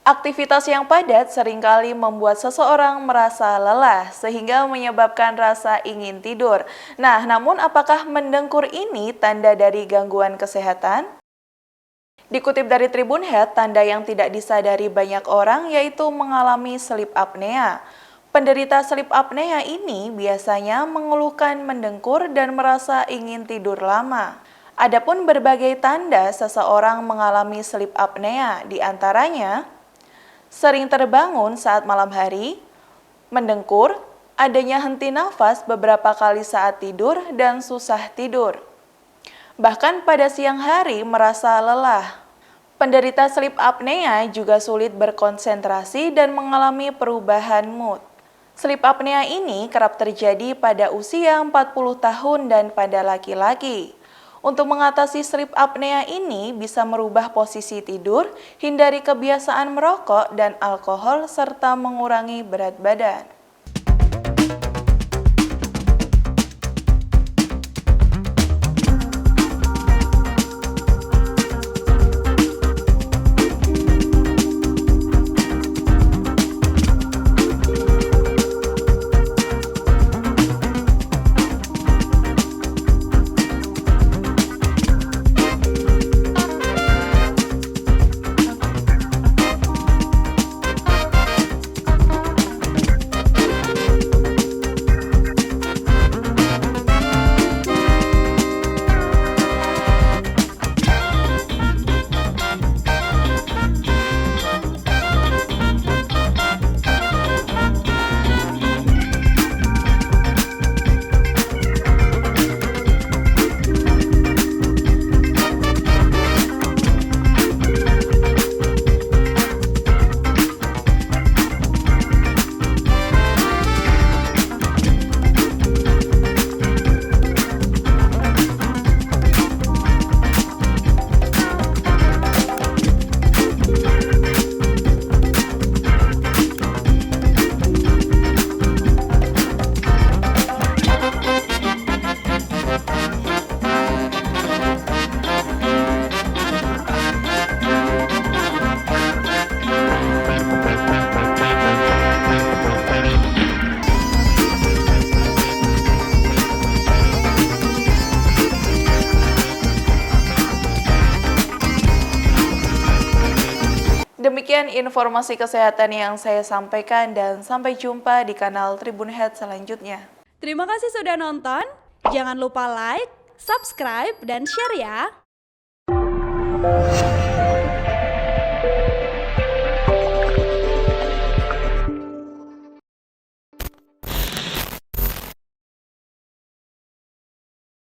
Aktivitas yang padat seringkali membuat seseorang merasa lelah sehingga menyebabkan rasa ingin tidur. Nah, namun apakah mendengkur ini tanda dari gangguan kesehatan? Dikutip dari Tribunhead, tanda yang tidak disadari banyak orang yaitu mengalami sleep apnea. Penderita sleep apnea ini biasanya mengeluhkan mendengkur dan merasa ingin tidur lama. Adapun berbagai tanda seseorang mengalami sleep apnea, diantaranya sering terbangun saat malam hari, mendengkur, adanya henti nafas beberapa kali saat tidur, dan susah tidur. Bahkan pada siang hari merasa lelah. Penderita sleep apnea juga sulit berkonsentrasi dan mengalami perubahan mood. Sleep apnea ini kerap terjadi pada usia 40 tahun dan pada laki-laki. Untuk mengatasi sleep apnea ini bisa merubah posisi tidur, hindari kebiasaan merokok dan alkohol, serta mengurangi berat badan. Demikian informasi kesehatan yang saya sampaikan dan sampai jumpa di kanal Tribunhead selanjutnya. Terima kasih sudah nonton. Jangan lupa like, subscribe, dan share ya.